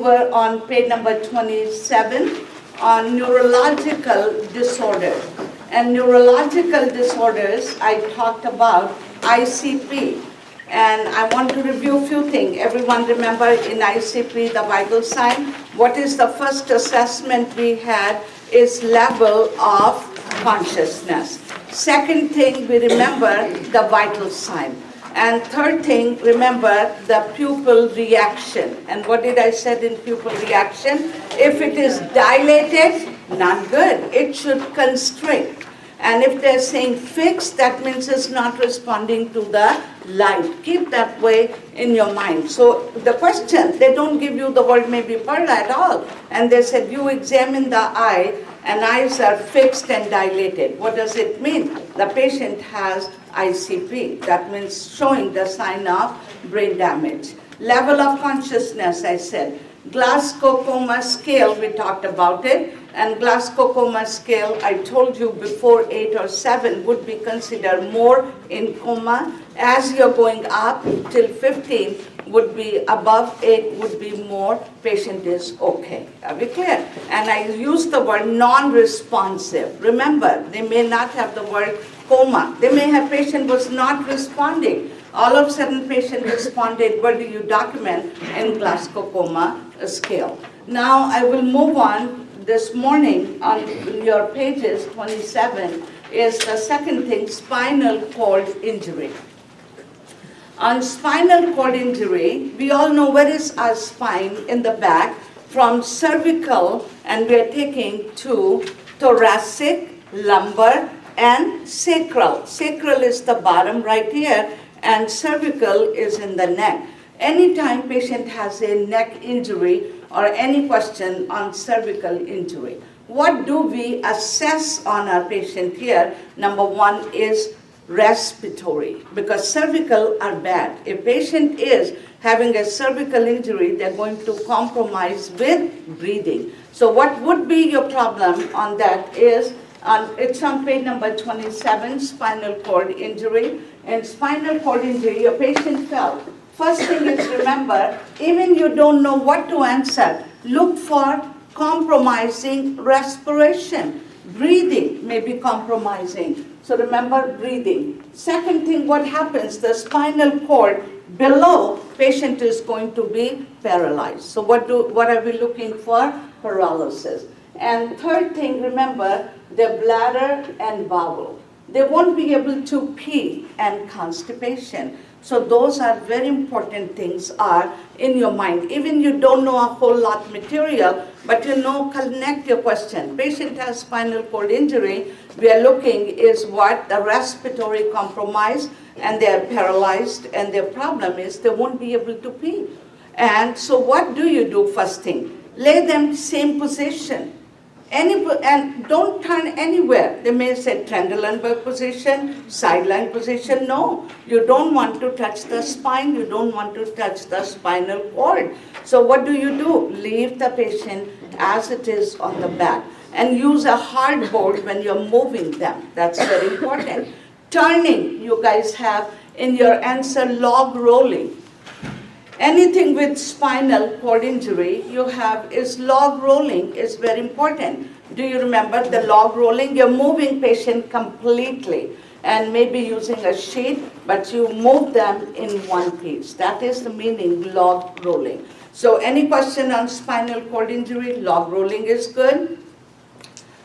We're on page number 27 on neurological disorders. And neurological disorders, I talked about ICP. And I want to review a few things. Everyone remember in ICP, the vital sign? What is the first assessment we had is level of consciousness. Second thing, we remember the vital sign. And third thing, remember the pupil reaction. And what did I say in pupil reaction? If it is dilated, not good. It should constrict. And if they're saying fixed, that means it's not responding to the light. Keep that way in your mind. So the question, they don't give you the word maybe pearl at all. And they said, you examine the eye, and eyes are fixed and dilated. What does it mean? The patient has ICP. That means showing the sign of brain damage. Level of consciousness, I said. Glasgow Coma Scale, we talked about it. And Glasgow Coma Scale, I told you before 8 or 7 would be considered more in coma. As you're going up till 15, would be above 8, would be more, patient is okay. Are we clear? And I use the word non-responsive. Remember, they may not have the word coma. They may have patient was not responding. All of a sudden patient responded. What do you document in Glasgow Coma Scale? Now I will move on. This morning on your pages 27 is the second thing, spinal cord injury. On spinal cord injury, we all know where is our spine in the back, from cervical, and we are taking to thoracic, lumbar, and sacral. Sacral is the bottom right here, and cervical is in the neck. Anytime patient has a neck injury or any question on cervical injury, what do we assess on our patient here? Number one is respiratory, because cervical are bad. If patient is having a cervical injury, they're going to compromise with breathing. So what would be your problem on that is, it's on page number 27, spinal cord injury. And spinal cord injury, your patient fell. First thing is, remember, even you don't know what to answer, look for compromising respiration. Breathing may be compromising. So remember breathing. Second thing, what happens? The spinal cord below, patient is going to be paralyzed. So what are we looking for? Paralysis. And third thing, remember, the bladder and bowel. They won't be able to pee and constipation. So those are very important things are in your mind. Even you don't know a whole lot material, but you know, connect your question. Patient has spinal cord injury. We are looking is what? The respiratory compromise, and they are paralyzed, and their problem is they won't be able to pee. And so what do you do first thing? Lay them same position. And don't turn anywhere. They may say Trendelenburg position, sideline position. No, you don't want to touch the spine. You don't want to touch the spinal cord. So what do? Leave the patient as it is on the back. And use a hard board when you're moving them. That's very important. Turning, you guys have in your answer log rolling. Anything with spinal cord injury you have is log rolling is very important. Do you remember the log rolling? You're moving patient completely and maybe using a sheet, but you move them in one piece. That is the meaning log rolling. So any question on spinal cord injury, log rolling is good.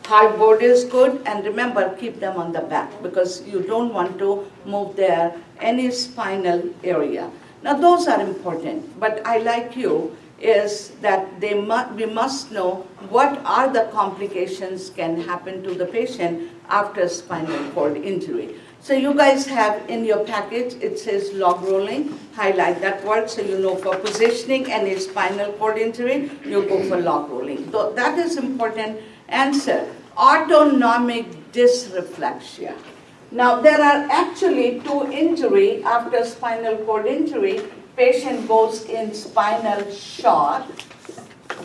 Hardboard is good, and remember, keep them on the back because you don't want to move their any spinal area. Now those are important, but I like you is that we must know what are the complications can happen to the patient after spinal cord injury. So you guys have in your package, it says log rolling, highlight that word so you know for positioning any spinal cord injury, you go for log rolling. So that is important answer. Autonomic dysreflexia. Now there are actually 2 injury after spinal cord injury. Patient goes in spinal shock,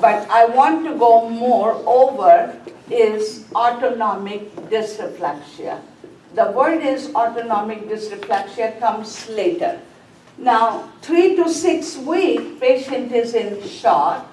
but I want to go more over is autonomic dysreflexia. The word is autonomic dysreflexia comes later. Now 3 to 6 weeks, patient is in shock.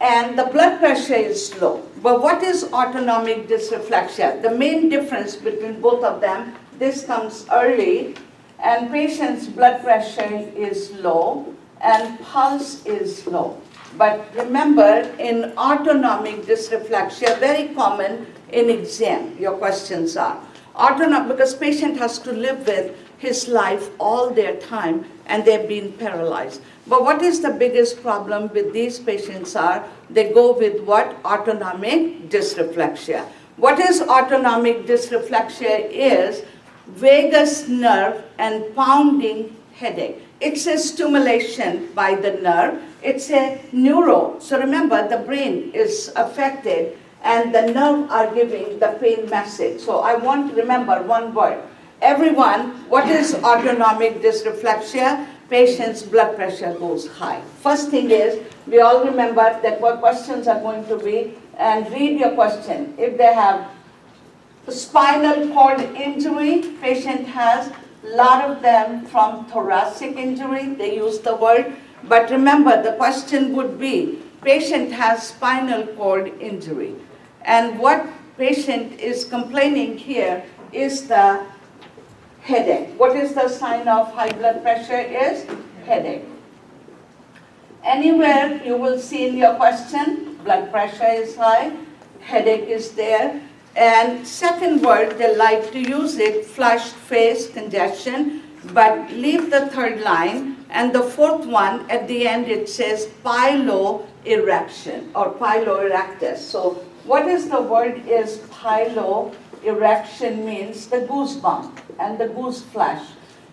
and the blood pressure is low. But what is autonomic dysreflexia? The main difference between both of them, this comes early, and patient's blood pressure is low and pulse is low. But remember, in autonomic dysreflexia, very common in exam, your questions are. Autonomic, because patient has to live with his life all their time and they've been paralyzed. But what is the biggest problem with these patients are, they go with what? Autonomic dysreflexia. What is autonomic dysreflexia is vagus nerve and pounding headache. It's a stimulation by the nerve. It's a neuro. So remember, the brain is affected and the nerve are giving the pain message. So I want to remember one word. Everyone, what is autonomic dysreflexia? Patient's blood pressure goes high. First thing is, we all remember that what questions are going to be, and read your question. If they have spinal cord injury, patient has a lot of them from thoracic injury, they use the word. But remember, the question would be, patient has spinal cord injury. And what patient is complaining here is the headache. What is the sign of high blood pressure is headache. Anywhere you will see in your question, blood pressure is high, headache is there. And second word, they like to use it, flushed face, congestion, but leave the third line. And the fourth one, at the end it says piloerection or piloerectus. So what is the word is piloerection means the goosebump and the goose flash.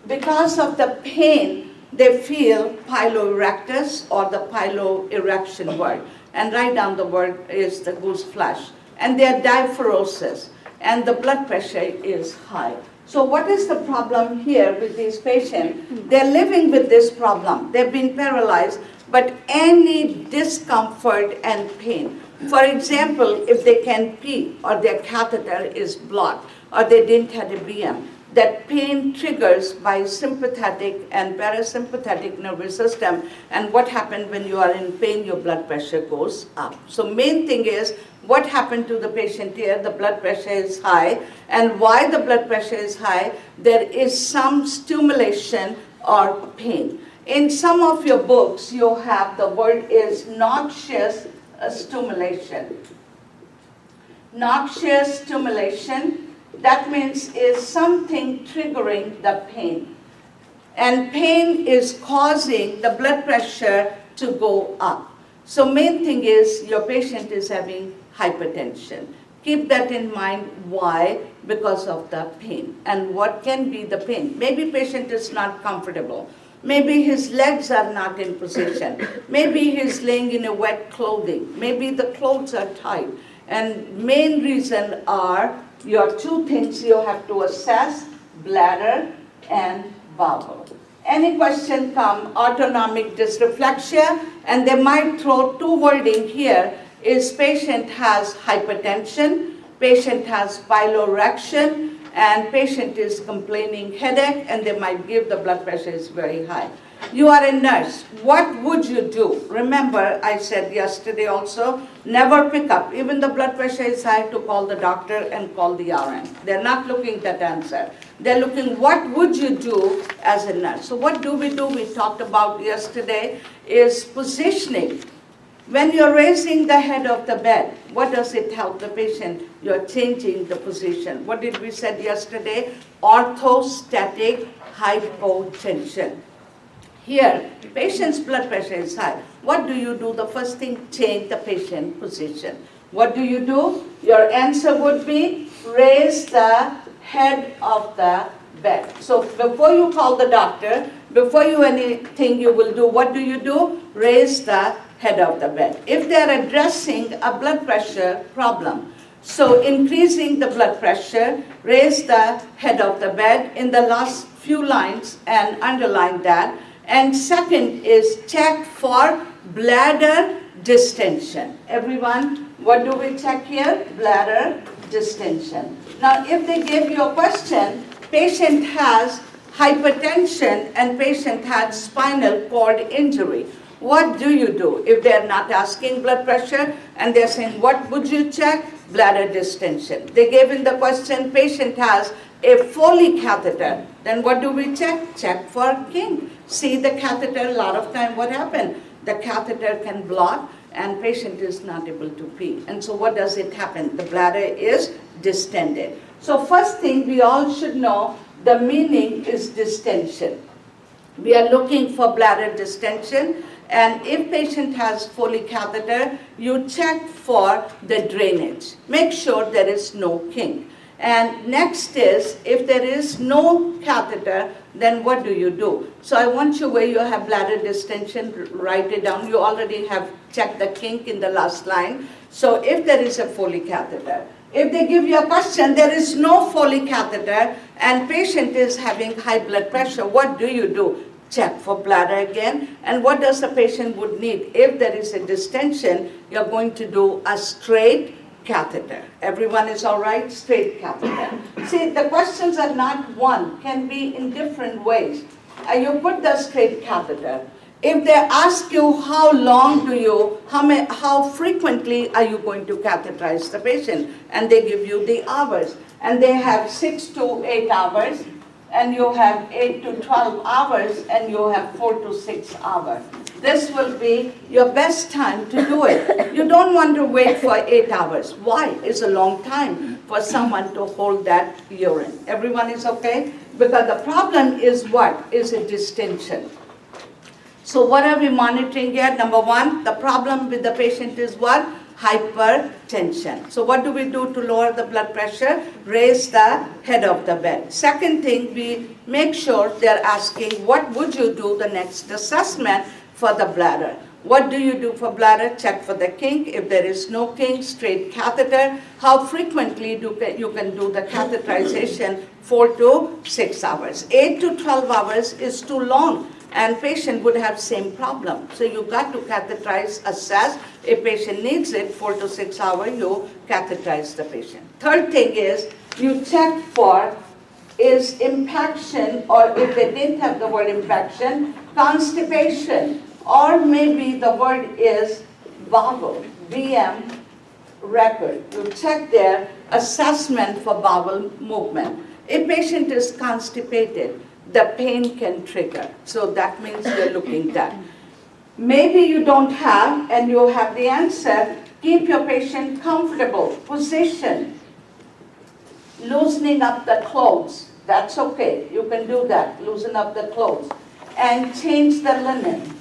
Because of the pain, they feel piloerectus or the piloerection word. And write down the word is the goose flash. And they are diaphoresis and the blood pressure is high. So what is the problem here with these patients? They're living with this problem. They've been paralyzed, but any discomfort and pain. For example, if they can pee or their catheter is blocked or they didn't have a BM, that pain triggers by sympathetic and parasympathetic nervous system. And what happened when you are in pain, your blood pressure goes up. So main thing is, what happened to the patient here? The blood pressure is high. And why the blood pressure is high? There is some stimulation or pain. In some of your books, you have the word is noxious stimulation. Noxious stimulation, that means is something triggering the pain. And pain is causing the blood pressure to go up. So main thing is your patient is having hypertension. Keep that in mind. Why? Because of the pain. And what can be the pain? Maybe patient is not comfortable. Maybe his legs are not in position. Maybe he's laying in a wet clothing. Maybe the clothes are tight. And main reason are your two things you have to assess, bladder and bowel. Any question come, autonomic dysreflexia, and they might throw two wording here, is patient has hypertension, patient has piloerection, and patient is complaining headache, and they might give the blood pressure is very high. You are a nurse. What would you do? Remember, I said yesterday also, never pick up. Even the blood pressure is high, to call the doctor and call the RN. They're not looking at that answer. They're looking, what would you do as a nurse? So what do? We talked about yesterday is positioning. When you're raising the head of the bed, what does it help the patient? You're changing the position. What did we said yesterday? Orthostatic hypotension. Here, patient's blood pressure is high. What do? The first thing, change the patient position. What do? Your answer would be raise the head of the bed. So before you call the doctor, before you anything you will do, what do? Raise the head of the bed. If they are addressing a blood pressure problem, so increasing the blood pressure, raise the head of the bed in the last few lines and underline that. And second is check for bladder distension. Everyone, what do we check here? Bladder distension. Now, if they give you a question, patient has hypertension and patient had spinal cord injury. What do you do? If they're not asking blood pressure and they're saying, what would you check? Bladder distension. They gave in the question, patient has a Foley catheter. Then what do we check? Check for kink. See the catheter, a lot of time what happened? The catheter can block and patient is not able to pee. And so what does it happen? The bladder is distended. So first thing we all should know, the meaning is distension. We are looking for bladder distension, and if patient has Foley catheter, you check for the drainage. Make sure there is no kink. And next is, if there is no catheter, then what do you do? So I want you, where you have bladder distension, write it down. You already have checked the kink in the last line. So if there is a Foley catheter, if they give you a question, there is no Foley catheter, and patient is having high blood pressure, what do you do? Check for bladder again. And what does the patient would need? If there is a distension, you're going to do a straight catheter. Everyone is all right? Straight catheter. See, the questions are not one, can be in different ways. You put the straight catheter. If they ask you how long do you, how frequently are you going to catheterize the patient, and they give you the hours, and they have 6 to 8 hours, and you have 8 to 12 hours, and you have 4 to 6 hours. This will be your best time to do it. You don't want to wait for 8 hours. Why? It's a long time for someone to hold that urine. Everyone is okay? Because the problem is what? Is a distension. So what are we monitoring here? Number one, the problem with the patient is what? Hypertension. So what do we do to lower the blood pressure? Raise the head of the bed. Second thing, we make sure they're asking, what would you do the next assessment for the bladder? What do you do for bladder? Check for the kink. If there is no kink, straight catheter. How frequently you can do the catheterization? 4 to 6 hours. 8 to 12 hours is too long, and patient would have same problem. So you got to catheterize, assess. If patient needs it, 4 to 6 hours, you catheterize the patient. Third thing is, you check for is impaction, or if they didn't have the word impaction, constipation, or maybe the word is bowel, BM record. You check their assessment for bowel movement. If patient is constipated, the pain can trigger. So that means you're looking at that. Maybe you don't have, and you have the answer. Keep your patient comfortable. Position. Loosening up the clothes. That's okay. You can do that. Loosen up the clothes. And change the linen.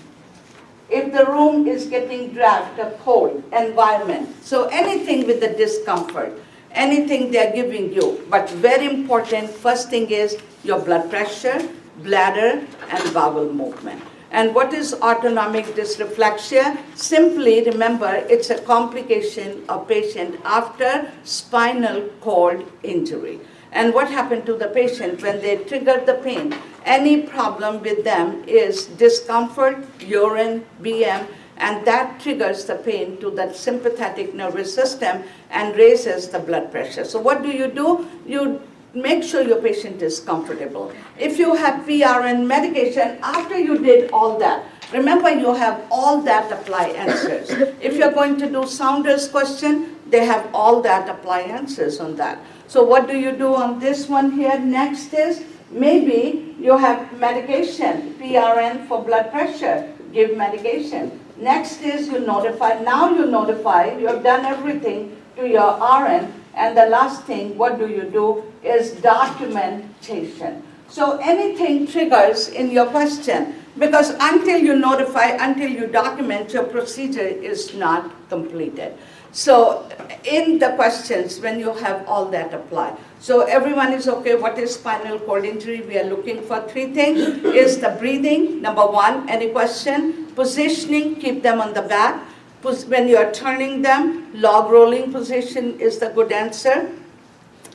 If the room is getting draft, a cold environment. So anything with the discomfort. Anything they're giving you. But very important, first thing is your blood pressure, bladder, and bowel movement. And what is autonomic dysreflexia? Simply remember, it's a complication of patient after spinal cord injury. And what happened to the patient when they trigger the pain? Any problem with them is discomfort, urine, BM, and that triggers the pain to the sympathetic nervous system and raises the blood pressure. So what do? You make sure your patient is comfortable. If you have PRN medication, after you did all that, remember you have all that apply answers. If you're going to do Saunders question, they have all that apply answers on that. So what do you do on this one here? Next is, maybe you have medication, PRN for blood pressure, give medication. Next is you notify, now you notify, you have done everything to your RN, and the last thing, what do you do, is documentation. So anything triggers in your question, because until you notify, until you document, your procedure is not completed. So in the questions, when you have all that apply. So everyone is okay, what is spinal cord injury? We are looking for 3 things. Is the breathing, number 1, any question? Positioning, keep them on the back. When you are turning them, log rolling position is the good answer.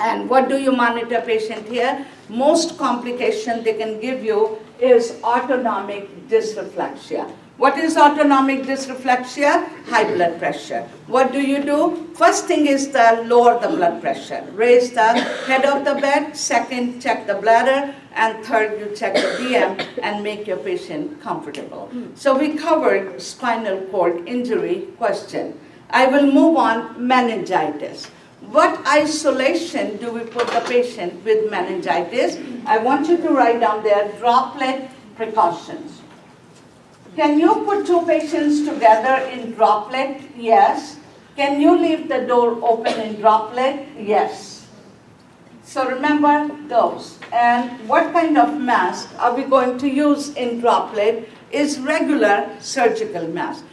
And what do you monitor patient here? Most complication they can give you is autonomic dysreflexia. What is autonomic dysreflexia? High blood pressure. What do you do? First thing is to lower the blood pressure. Raise the head of the bed. Second, check the bladder. and third, you check the DM and make your patient comfortable. So we covered spinal cord injury question. I will move on meningitis. What isolation do we put the patient with meningitis? I want you to write down there droplet precautions. Can you put two patients together in droplet? Yes. Can you leave the door open in droplet? Yes. So remember those. And what kind of mask are we going to use in droplet is regular surgical mask.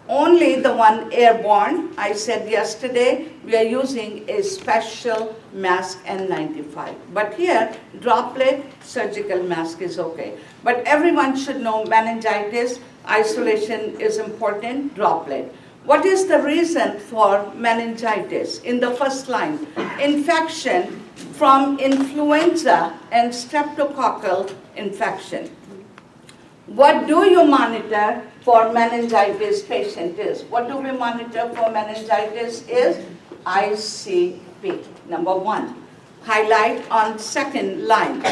Only the one airborne, I said yesterday, we are using a special mask N95. But here, droplet surgical mask is okay. But everyone should know meningitis, isolation is important, droplet. What is the reason for meningitis? In the first line, infection from influenza and streptococcal infection. What do you monitor for meningitis patient is? What do we monitor for meningitis is ICP, number one. Highlight on second line.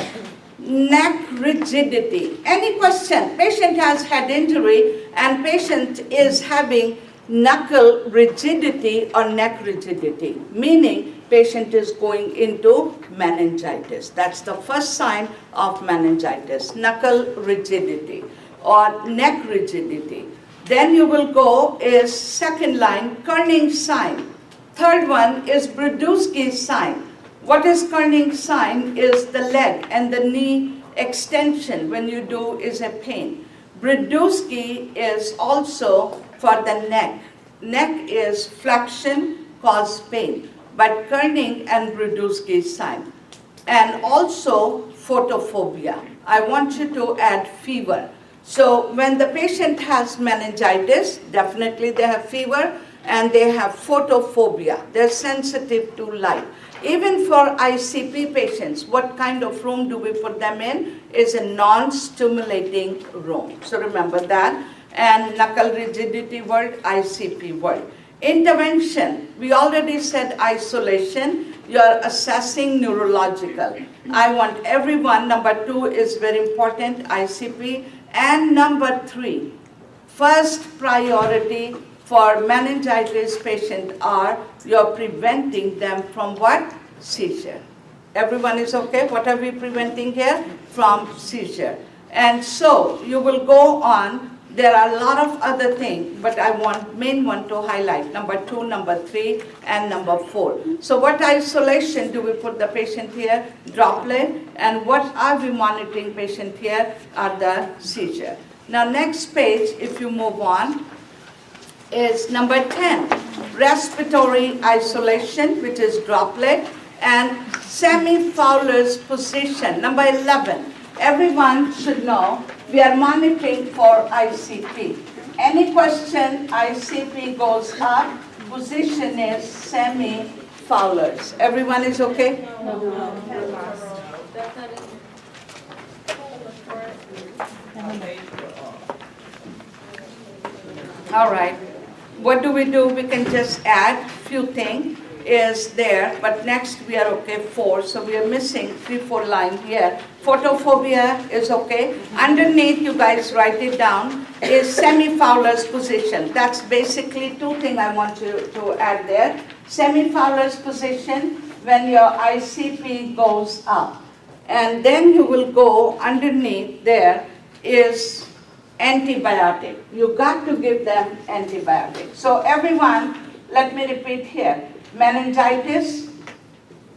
Neck rigidity. Any question? Patient has head injury and patient is having knuckle rigidity or neck rigidity, meaning patient is going into meningitis. That's the first sign of meningitis, knuckle rigidity or neck rigidity. Then you will go is second line, Kerning sign. Third one is Brodowski sign. What is Kerning sign is the leg and the knee extension when you do is a pain. Brodowski is also for the neck. Neck is flexion, cause pain. But Kerning and Brodowski sign. And also photophobia. I want you to add fever. So when the patient has meningitis, definitely they have fever and they have photophobia. They're sensitive to light. Even for ICP patients, what kind of room do we put them in? Is a non-stimulating room. So remember that. And knuckle rigidity word, ICP word. Intervention, we already said isolation. You're assessing neurological. I want everyone, number 2 is very important, ICP. And number 3, first priority for meningitis patient are you're preventing them from what? Seizure. Everyone is okay? What are we preventing here? From seizure. And so you will go on. There are a lot of other things, but I want main one to highlight, number 2, number 3, and number 4. So what isolation do we put the patient here? Droplet. And what are we monitoring patient here? Are the seizure. Now next page, if you move on, is number 10, respiratory isolation, which is droplet, and semi-Fowler's position, number 11. Everyone should know we are monitoring for ICP. Any question, ICP goes up, position is semi-Fowler's. Everyone is okay? All right. What do? We can just add few things is there, but next we are okay 4, so we are missing 3, 4 lines here. Photophobia is okay. Underneath, you guys write it down, is semi-Fowler's position. That's basically 2 things I want you to add there. Semi-Fowler's position when your ICP goes up. And then you will go underneath there is antibiotic. You got to give them antibiotic. So everyone, let me repeat here. Meningitis,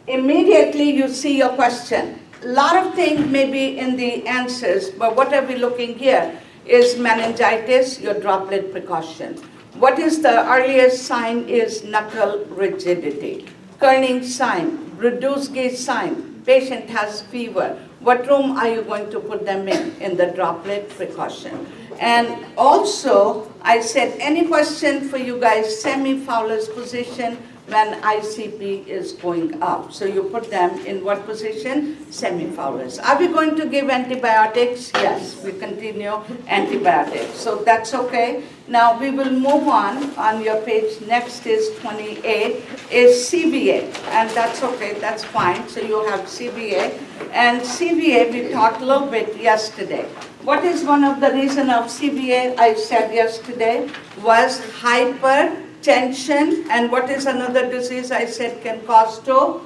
immediately you see your question. A lot of things may be in the answers, but what are we looking here is meningitis, your droplet precaution. What is the earliest sign is knuckle rigidity. Kerning sign, Brodowski sign, patient has fever. What room are you going to put them in the droplet precaution? And also, I said, any question for you guys, semi-Fowler's position, when ICP is going up. So you put them in what position? Semifluorous. Are we going to give antibiotics? Yes, we continue antibiotics. So that's okay. Now we will move on your page. Next is 28, is CVA, and that's okay, that's fine. So you have CVA, and CVA we talked a little bit yesterday. What is one of the reasons of CVA I said yesterday was hypertension, and what is another disease I said can cause stroke?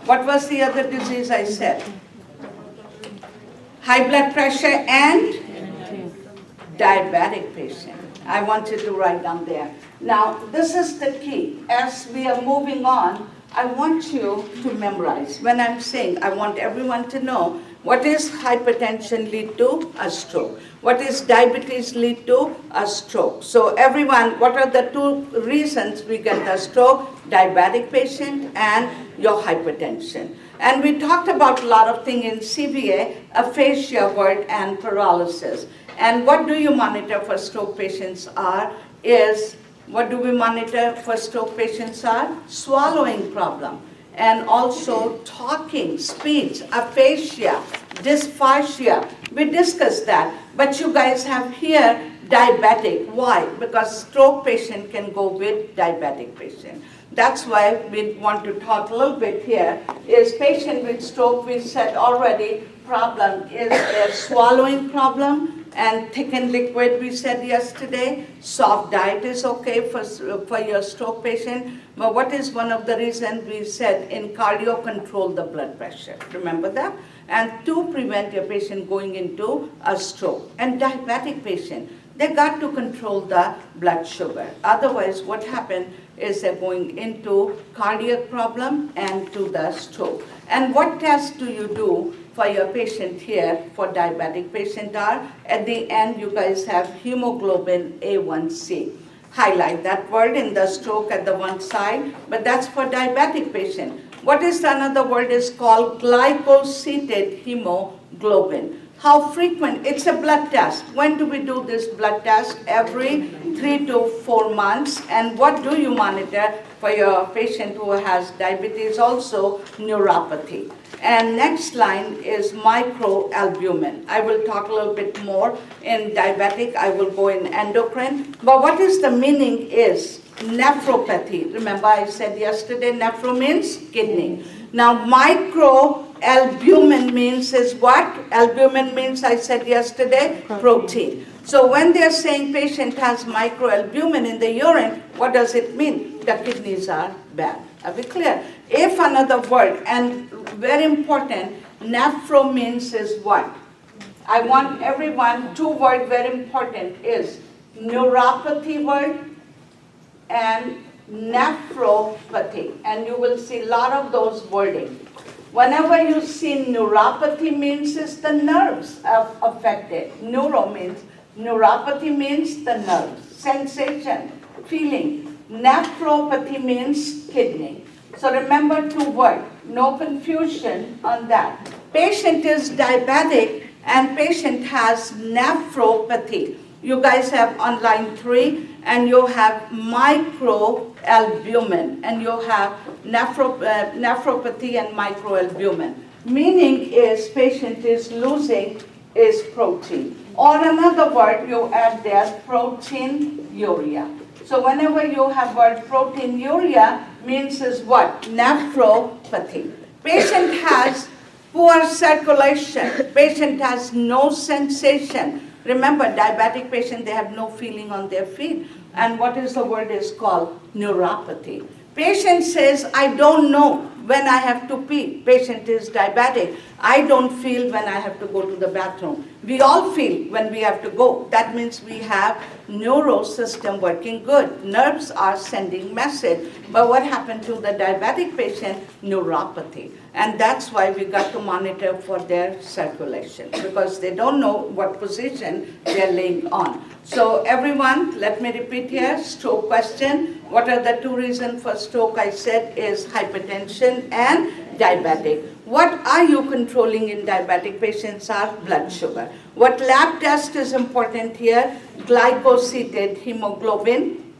What was the other disease I said? High blood pressure and diabetic patient. I want you to write down there. Now, this is the key. As we are moving on, I want you to memorize. When I'm saying, I want everyone to know, what is hypertension lead to? A stroke. What is diabetes lead to? A stroke. So everyone, what are the two reasons we get a stroke? Diabetic patient and your hypertension. And we talked about a lot of things in CVA, aphasia word and paralysis. And what do you monitor for stroke patients what do we monitor for stroke patients are? Swallowing problem. And also talking, speech, aphasia, dysphagia. We discussed that. But you guys have here diabetic. Why? Because stroke patient can go with diabetic patient. That's why we want to talk a little bit here. Is patient with stroke, we said already, problem is a swallowing problem. And thickened liquid, we said yesterday. Soft diet is okay for your stroke patient. But what is one of the reasons we said in cardio, control the blood pressure? Remember that? And to prevent your patient going into a stroke. And diabetic patient, they got to control the blood sugar. Otherwise, what happened is they're going into cardiac problem and to the stroke. And what test do you do for your patient here, for diabetic patient are, at the end you guys have hemoglobin A1C. Highlight that word in the stroke at the one side, but that's for diabetic patient. What is the another word is called glycosylated hemoglobin. How frequent? It's a blood test. When do we do this blood test? Every 3 to 4 months. And what do you monitor for your patient who has diabetes also? Neuropathy. And next line is microalbumin. I will talk a little bit more in diabetic. I will go in endocrine. But what is the meaning is nephropathy. Remember I said yesterday, nephro means kidney. Now microalbumin means is what? Albumin means, I said yesterday, protein. So when they're saying patient has microalbumin in the urine, what does it mean? The kidneys are bad. Are we clear? If another word, and very important, nephro means is what? I want everyone, two words very important is neuropathy word and nephropathy. And you will see a lot of those wording. Whenever you see neuropathy means is the nerves are affected. Neuropathy means the nerves, sensation, feeling. Nephropathy means kidney. So remember two words, no confusion on that. Patient is diabetic and patient has nephropathy. You guys have on line 3 and you have microalbumin and you have nephropathy and microalbumin. Meaning is patient is losing is protein. Or another word you add there, proteinuria. So whenever you have word proteinuria means is what? Nephropathy. Patient has poor circulation. Patient has no sensation. Remember, diabetic patient, they have no feeling on their feet. And what is the word is called? Neuropathy. Patient says, I don't know when I have to pee. Patient is diabetic. I don't feel when I have to go to the bathroom. We all feel when we have to go. That means we have neuro system working good. Nerves are sending message. But what happened to the diabetic patient? Neuropathy. And that's why we got to monitor for their circulation because they don't know what position they're laying on. So everyone, let me repeat here, stroke question. What are the two reasons for stroke? I said is hypertension and diabetic. What are you controlling in diabetic patients are blood sugar. What lab test is important here? Glycosylated hemoglobin.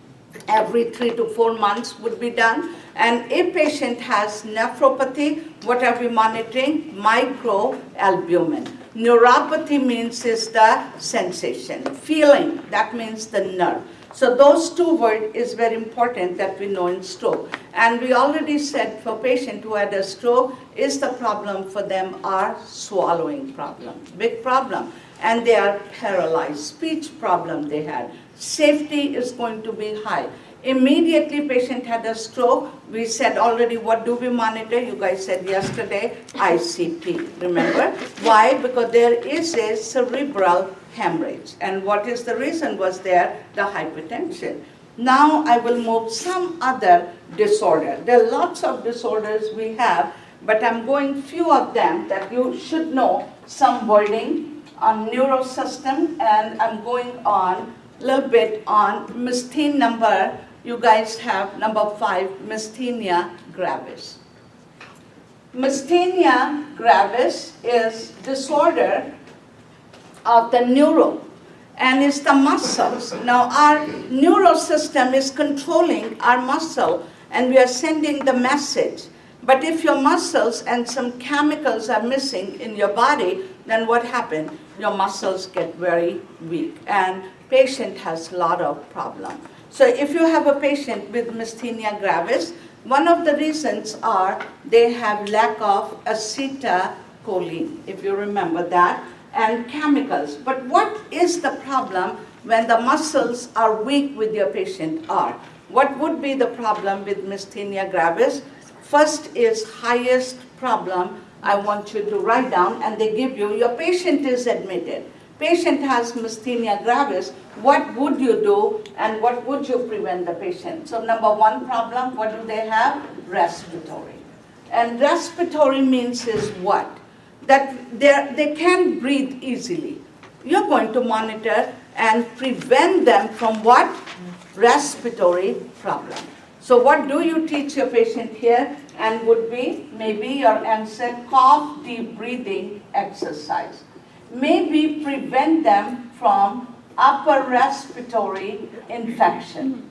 Every 3 to 4 months would be done. And if patient has nephropathy, what are we monitoring? Microalbumin. Neuropathy means is the sensation. Feeling, that means the nerve. So those two words is very important that we know in stroke. And we already said for patient who had a stroke, is the problem for them are swallowing problem, big problem. And they are paralyzed, speech problem they had. Safety is going to be high. Immediately patient had a stroke, we said already what do we monitor? You guys said yesterday, ICP, remember? Why? Because there is a cerebral hemorrhage. And what is the reason was there? The hypertension. Now I will move some other disorder. There are lots of disorders we have, but I'm going few of them that you should know some wording on neurosystem, and I'm going on a little bit on myasthenia number. You guys have number 5, myasthenia gravis. Myasthenia gravis is disorder of the neuro, and it's the muscles. Now our neurosystem is controlling our muscle, and we are sending the message. But if your muscles and some chemicals are missing in your body, then what happens? Your muscles get very weak, and patient has a lot of problem. So if you have a patient with myasthenia gravis, one of the reasons are they have lack of acetylcholine, if you remember that, and chemicals. But what is the problem when the muscles are weak with your patient are? What would be the problem with myasthenia gravis? First is highest problem I want you to write down, and they give you, your patient is admitted. Patient has myasthenia gravis, what would you do and what would you prevent the patient? So number 1 problem, what do they have? Respiratory. And respiratory means is what? That they can't breathe easily. You're going to monitor and prevent them from what? Respiratory problem. So what do you teach your patient here? And would be, maybe your answer, cough, deep breathing exercise. Maybe prevent them from upper respiratory infection.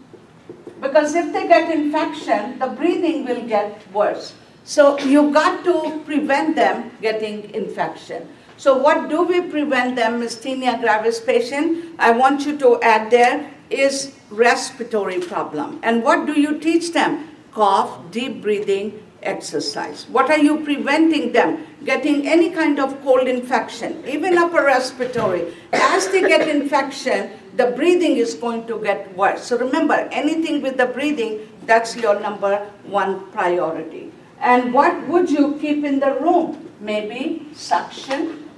Because if they get infection, the breathing will get worse. So you got to prevent them getting infection. So what do we prevent them, myasthenia gravis patient? I want you to add there is respiratory problem. And what do you teach them? Cough, deep breathing, exercise. What are you preventing them? Getting any kind of cold infection, even upper respiratory. As they get infection, the breathing is going to get worse. So remember, anything with the breathing, that's your number 1 priority. And what would you keep in the room? Maybe suction,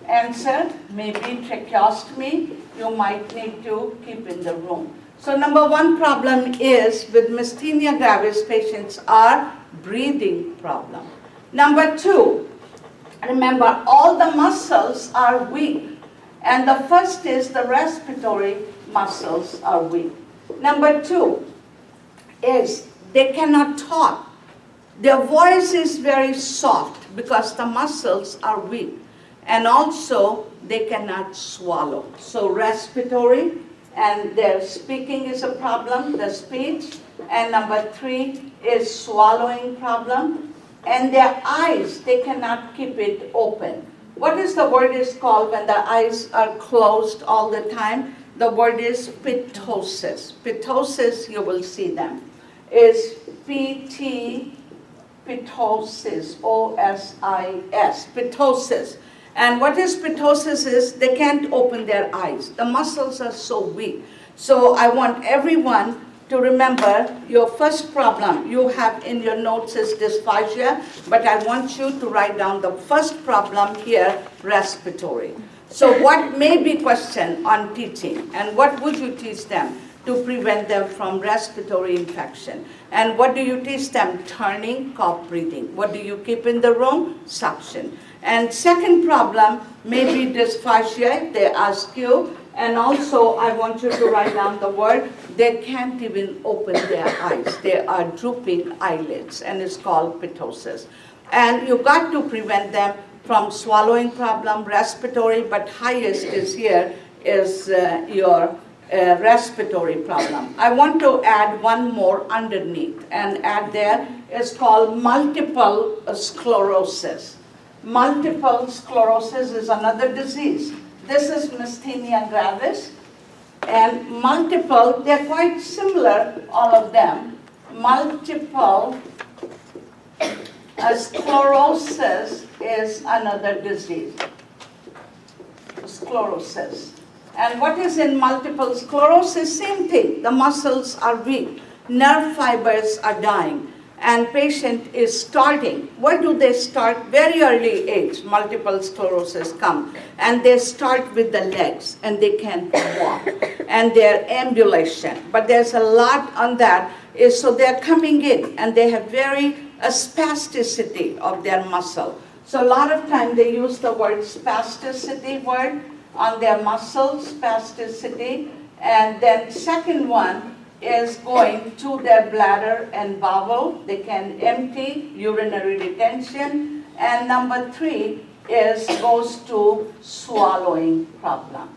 answer, maybe tracheostomy, you might need to keep in the room. So number 1 problem is with myasthenia gravis patients are breathing problem. Number 2, remember all the muscles are weak, and the first is the respiratory muscles are weak. Number 2 is they cannot talk. Their voice is very soft because the muscles are weak, and also they cannot swallow. So respiratory, and their speaking is a problem, the speech. And number 3 is swallowing problem. And their eyes, they cannot keep it open. What is the word is called when the eyes are closed all the time? The word is ptosis. Ptosis, you will see them, is P-T, ptosis, O-S-I-S, ptosis. And what is ptosis is they can't open their eyes. The muscles are so weak. So I want everyone to remember your first problem you have in your notes is dysphagia, but I want you to write down the first problem here, respiratory. So what may be question on teaching, and what would you teach them to prevent them from respiratory infection? And what do you teach them? Turning, cough, breathing. What do you keep in the room? Suction. And second problem may be dysphagia, they ask you. And also, I want you to write down the word, they can't even open their eyes. They are drooping eyelids, and it's called ptosis. And you got to prevent them from swallowing problem, respiratory, but highest is here is your respiratory problem. I want to add one more underneath, and add there is called multiple sclerosis. Multiple sclerosis is another disease. This is myasthenia gravis, and multiple, they're quite similar, all of them. Multiple sclerosis is another disease. Sclerosis. And what is in multiple sclerosis? Same thing. The muscles are weak, nerve fibers are dying, and patient is starting. Where do they start? Very early age, multiple sclerosis come, and they start with the legs, and they can't walk, and their ambulation. But there's a lot on that. So they're coming in, and they have very spasticity of their muscle. So a lot of time they use the word spasticity word on their muscles, spasticity. And then second one is going to their bladder and bowel. They can empty, urinary retention. And number three goes to swallowing problem.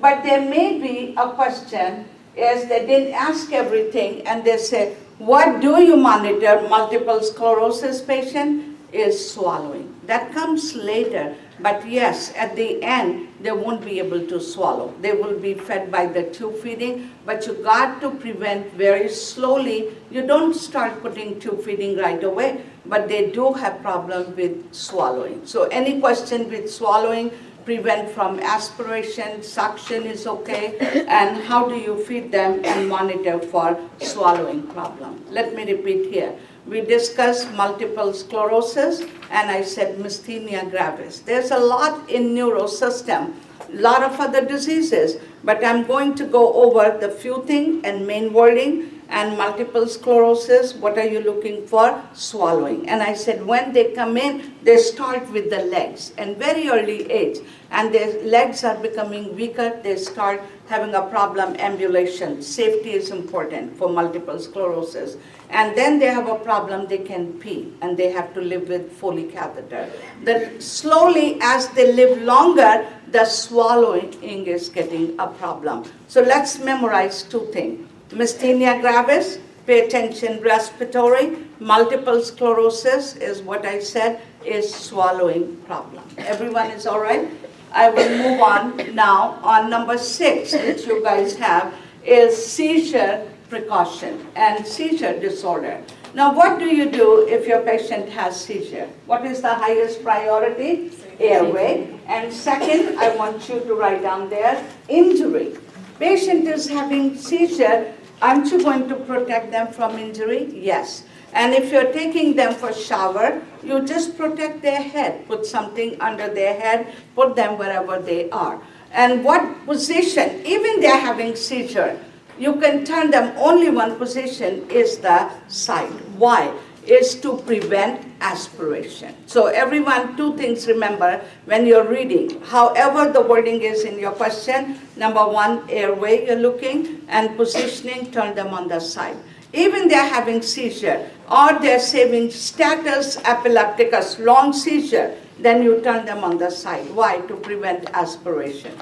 But there may be a question is they didn't ask everything, and they say, what do you monitor? Multiple sclerosis patient is swallowing. That comes later, but yes, at the end, they won't be able to swallow. They will be fed by the tube feeding, but you got to prevent very slowly. You don't start putting tube feeding right away, but they do have problem with swallowing. So any question with swallowing, prevent from aspiration, suction is okay, and how do you feed them and monitor for swallowing problem. Let me repeat here. We discussed multiple sclerosis, and I said myasthenia gravis. There's a lot in neurosystem, a lot of other diseases, but I'm going to go over the few things and main wording. And multiple sclerosis, what are you looking for? Swallowing. And I said when they come in, they start with the legs, and very early age, and their legs are becoming weaker, they start having a problem, ambulation. Safety is important for multiple sclerosis. And then they have a problem, they can pee, and they have to live with Foley catheter. Then slowly, as they live longer, the swallowing is getting a problem. So let's memorize two things. Myasthenia gravis, pay attention, respiratory. Multiple sclerosis is what I said is swallowing problem. Everyone is all right? I will move on now on number 6, which you guys have, is seizure precaution and seizure disorder. Now what do you do if your patient has seizure? What is the highest priority? Airway. And second, I want you to write down there, injury. Patient is having seizure, aren't you going to protect them from injury? Yes. And if you're taking them for shower, you just protect their head. Put something under their head, put them wherever they are. And what position, even they're having seizure, you can turn them, only one position is the side. Why? Is to prevent aspiration. So everyone, two things remember when you're reading. However the wording is in your question, number 1, airway you're looking, and positioning, turn them on the side. Even they're having seizure, or they're saving status epilepticus, long seizure, then you turn them on the side. Why? To prevent aspiration.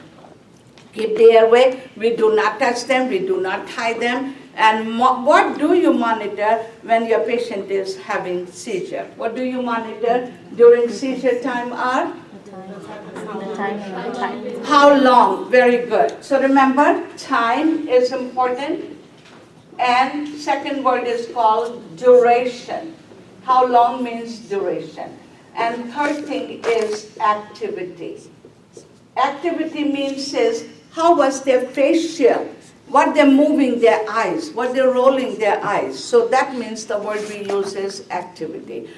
Keep the airway, we do not touch them, we do not tie them. And what do you monitor when your patient is having seizure? What do you monitor during seizure time are? The time. How long? Very good. So remember, time is important. And second word is called duration. How long means duration. And third thing is activity. Activity means is how was their facial, what they're moving their eyes, what they're rolling their eyes. So that means the word we use is activity.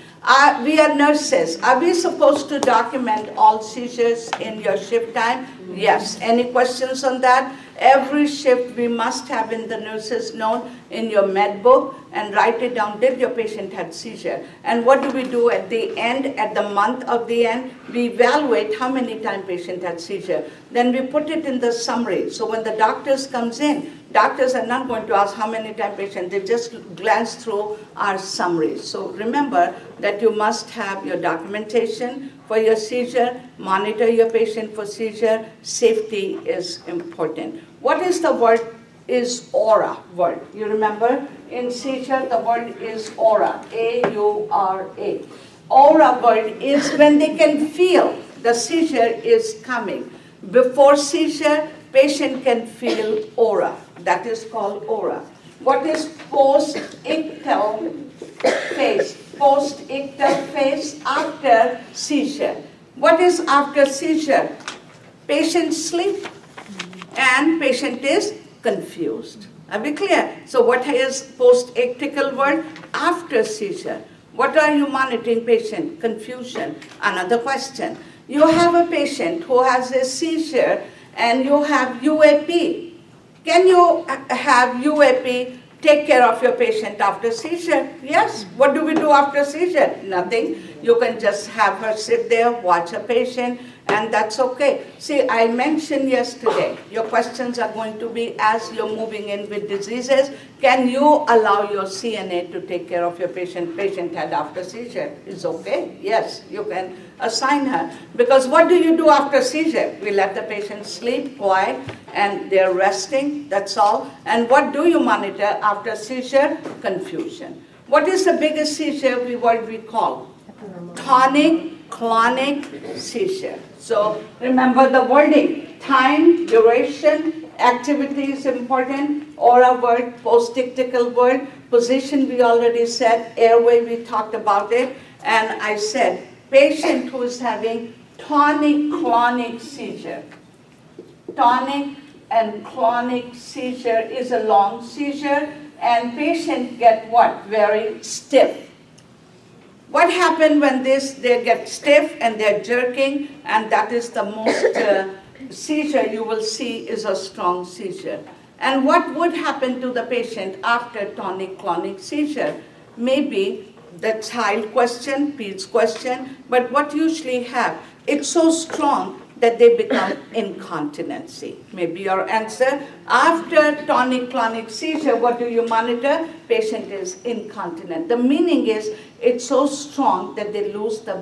We are nurses. Are we supposed to document all seizures in your shift time? Yes. Any questions on that? Every shift we must have in the nurse's note in your med book and write it down. Did your patient have seizure? And what do we do at the end, at the month of the end? We evaluate how many times patient had seizure. Then we put it in the summary. So when the doctors comes in, doctors are not going to ask how many times patient, they just glance through our summary. So remember that you must have your documentation for your seizure, monitor your patient for seizure, safety is important. What is the word is aura word. You remember in seizure the word is aura, A-U-R-A. Aura word is when they can feel the seizure is coming. Before seizure, patient can feel aura. That is called aura. What is post-ictal phase? Post-ictal phase after seizure. What is after seizure? Patient sleep and patient is confused. Are we clear? So what is post-ictal word? After seizure. What are you monitoring patient? Confusion. Another question. You have a patient who has a seizure and you have UAP. Can you have UAP take care of your patient after seizure? Yes. What do we do after seizure? Nothing. You can just have her sit there, watch a patient, and that's okay. See, I mentioned yesterday, your questions are going to be as you're moving in with diseases, can you allow your CNA to take care of your patient? Patient had after seizure. Is okay? Yes, you can assign her. Because what do you do after seizure? We let the patient sleep, quiet, and they're resting, that's all. And what do you monitor after seizure? Confusion. What is the biggest seizure we call? Tonic, clonic seizure. So remember the wording, time, duration, activity is important, aura word, post-ictal word, position we already said, airway we talked about it, and I said patient who is having tonic-clonic seizure. Tonic and clonic seizure is a long seizure, and patient get what? Very stiff. What happened when they get stiff and they're jerking, and that is the most seizure you will see is a strong seizure. And what would happen to the patient after tonic-clonic seizure? Maybe the child question, Pete's question, but what usually have, it's so strong that they become incontinency. Maybe your answer, after tonic-clonic seizure, what do you monitor? Patient is incontinent. The meaning is, it's so strong that they lose the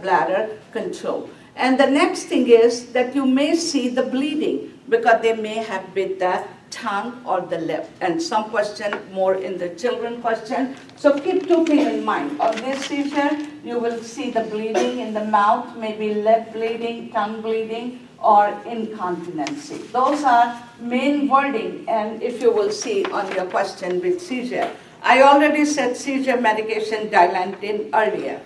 bladder control. And the next thing is that you may see the bleeding because they may have bit the tongue or the lip. And some question more in the children question. So keep two things in mind. On this seizure, you will see the bleeding in the mouth, maybe lip bleeding, tongue bleeding, or incontinency. Those are main wording, and if you will see on your question with seizure. I already said seizure medication Dilantin earlier.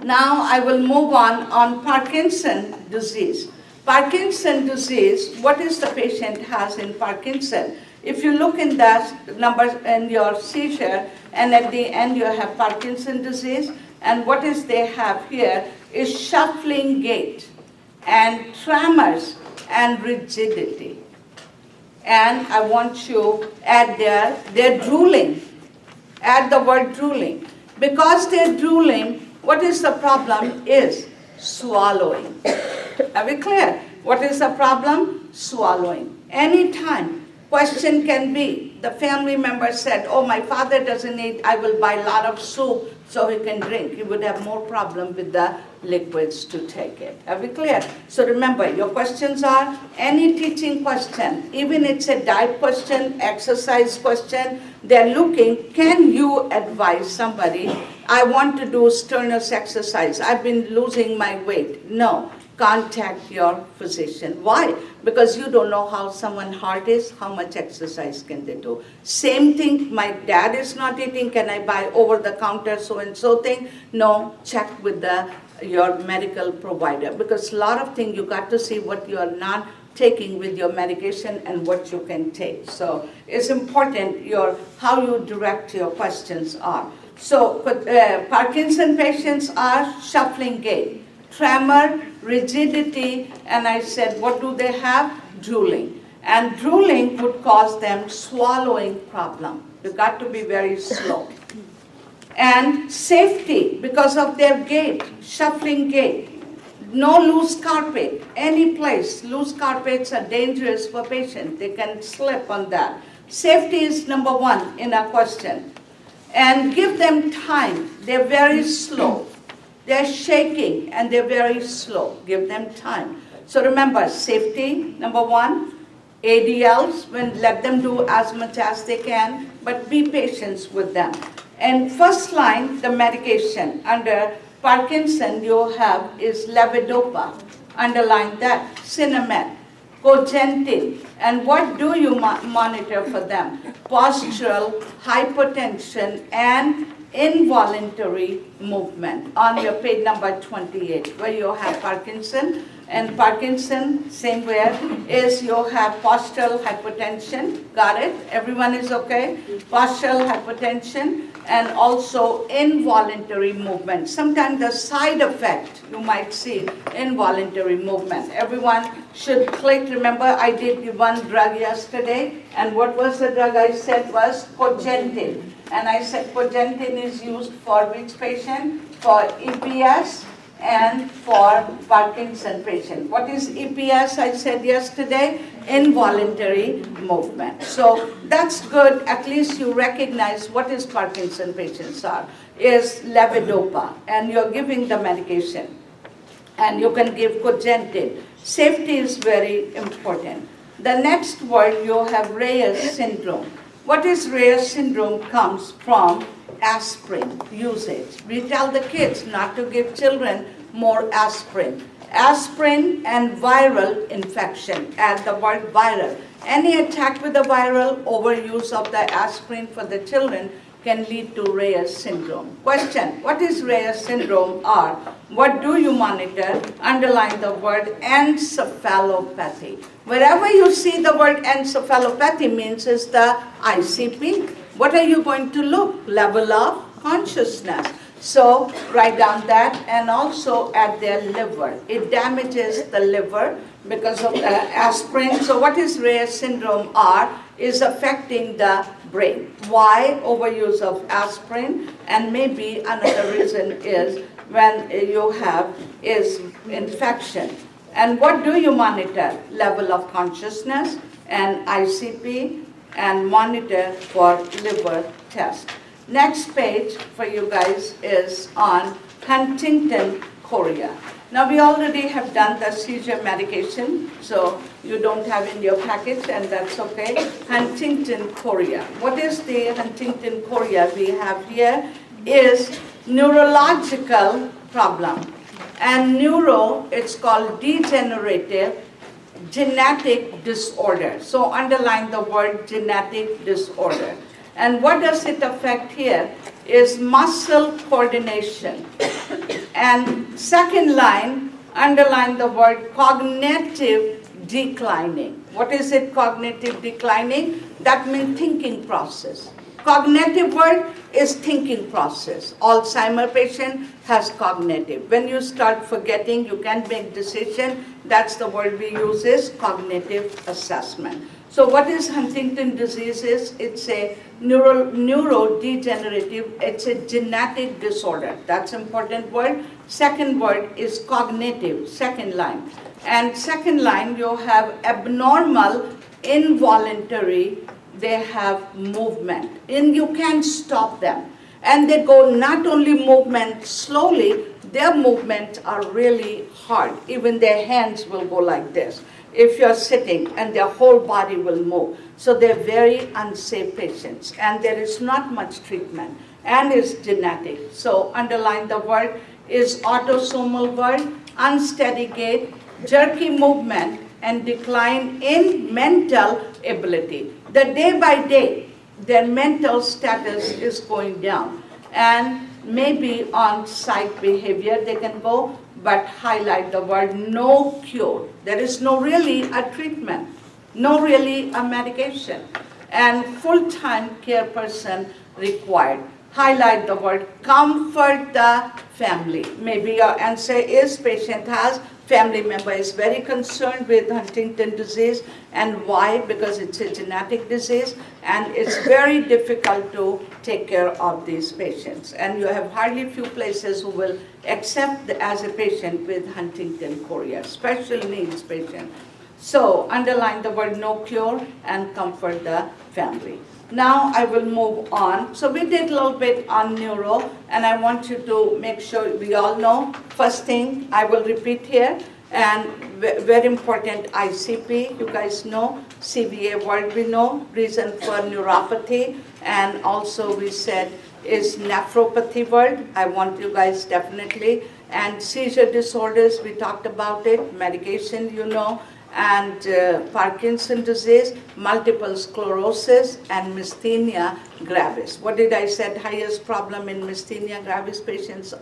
Now I will move on Parkinson disease. Parkinson disease, what is the patient has in Parkinson? If you look in the numbers in your seizure, and at the end you have Parkinson disease, and what is they have here is shuffling gait, and tremors, and rigidity. And I want you add they're drooling. Add the word drooling. Because they're drooling, what is the problem is swallowing. Are we clear? What is the problem? Swallowing. Anytime. Question can be, the family member said, oh, my father doesn't eat, I will buy a lot of soup so he can drink. He would have more problem with the liquids to take it. Are we clear? So remember, your questions are any teaching question, even it's a diet question, exercise question, they're looking, can you advise somebody, I want to do strenuous exercise, I've been losing my weight. No. Contact your physician. Why? Because you don't know how someone's heart is, how much exercise can they do. Same thing, my dad is not eating, can I buy over-the-counter so-and-so thing? No, check with your medical provider. Because a lot of things you got to see what you are not taking with your medication and what you can take. So it's important how you direct your questions are. So Parkinson patients are shuffling gait, tremor, rigidity, and I said, what do they have? Drooling. And drooling would cause them swallowing problem. You got to be very slow. And safety, because of their gait, shuffling gait. No loose carpet, any place. Loose carpets are dangerous for patients. They can slip on that. Safety is number one in our question. And give them time. They're very slow. They're shaking and they're very slow. Give them time. So remember, safety, number one. ADLs, when let them do as much as they can, but be patient with them. And first line, the medication under Parkinson you have is levodopa, underline that, Cinnamon, Cogentin. And what do you monitor for them? Postural, hypertension, and involuntary movement on your page number 28, where you have Parkinson. And Parkinson, same way, is you have postural hypertension. Got it? Everyone is okay? Postural hypertension and also involuntary movement. Sometimes the side effect you might see involuntary movement. Everyone should click. Remember, I did the one drug yesterday, and what was the drug I said was Cogentin. And I said Cogentin is used for which patient? For EPS and for Parkinson patient. What is EPS? I said yesterday, involuntary movement. So that's good. At least you recognize what is Parkinson patients are. Is levodopa, and you're giving the medication. And you can give Cogentin. Safety is very important. The next word, you have Reye syndrome. What is Reye syndrome comes from aspirin usage. We tell the kids not to give children more aspirin. Aspirin and viral infection, add the word viral. Any attack with the viral, overuse of the aspirin for the children can lead to Reye syndrome. Question, what is Reye syndrome or what do you monitor? Underline the word encephalopathy. Wherever you see the word encephalopathy means is the ICP. What are you going to look? Level of consciousness. So write down that, and also at their liver. It damages the liver because of the aspirin. So what is Reye syndrome are is affecting the brain. Why? Overuse of aspirin, and maybe another reason is when you have is infection. And what do you monitor? Level of consciousness and ICP, and monitor for liver test. Next page for you guys is on Huntington chorea. Now we already have done the seizure medication, so you don't have in your package, and that's okay. Huntington chorea. What is the Huntington chorea we have here is neurological problem. And neuro, it's called degenerative genetic disorder. So underline the word genetic disorder. And what does it affect here is muscle coordination. And second line, underline the word cognitive declining. What is it, cognitive declining? That means thinking process. Cognitive word is thinking process. Alzheimer patient has cognitive. When you start forgetting, you can't make decision, that's the word we use is cognitive assessment. So what is Huntington disease is? It's a neurodegenerative, it's a genetic disorder. That's important word. Second word is cognitive, second line. And second line, you have abnormal, involuntary, they have movement. And you can't stop them. And they go not only movement slowly, their movements are really hard. Even their hands will go like this if you're sitting, and their whole body will move. So they're very unsafe patients, and there is not much treatment, and it's genetic. So underline the word is autosomal word, unsteady gait, jerky movement, and decline in mental ability. The day by day, their mental status is going down, and maybe on site behavior they can go, but highlight the word no cure. There is no really a treatment, no really a medication, and full-time care person required. Highlight the word comfort the family. Maybe your answer is patient has family member is very concerned with Huntington disease. And why? Because it's a genetic disease, and it's very difficult to take care of these patients. And you have hardly few places who will accept as a patient with Huntington chorea, special needs patient. So underline the word no cure and comfort the family. Now I will move on. So we did a little bit on neuro, and I want you to make sure we all know. First thing I will repeat here And very important, ICP, you guys know, CVA word we know, reason for neuropathy, and also we said is nephropathy word. I want you guys definitely. And seizure disorders, we talked about it, medication, you know, and Parkinson disease, multiple sclerosis, and myasthenia gravis. What did I say? Highest problem in myasthenia gravis patients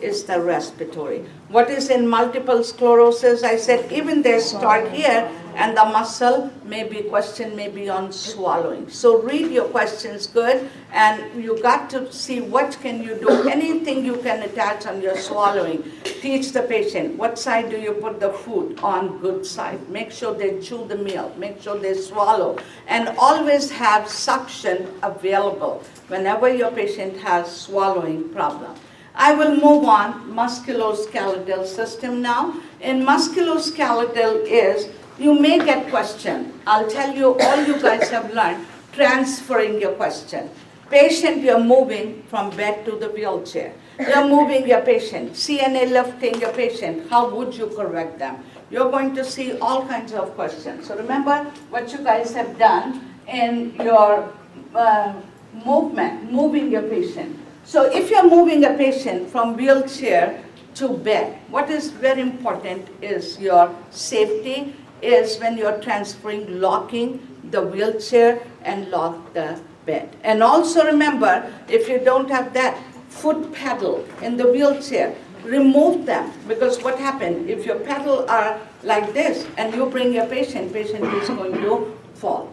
is the respiratory. What is in multiple sclerosis? I said even they start here, and the muscle question may be on swallowing. So read your questions good, and you got to see what can you do. Anything you can attach on your swallowing. Teach the patient what side do you put the food on, good side. Make sure they chew the meal. Make sure they swallow, and always have suction available whenever your patient has swallowing problem. I will move on musculoskeletal system now. In musculoskeletal is, you may get question. I'll tell you, all you guys have learned, transferring your question. Patient, you're moving from bed to the wheelchair. You're moving your patient, CNA lifting your patient. How would you correct them? You're going to see all kinds of questions. So remember what you guys have done in your movement, moving your patient. So if you're moving a patient from wheelchair to bed, what is very important is your safety, is when you're transferring, locking the wheelchair and lock the bed. And also remember, if you don't have that foot pedal in the wheelchair, remove them, because what happens if your pedal are like this and you bring your patient is going to fall.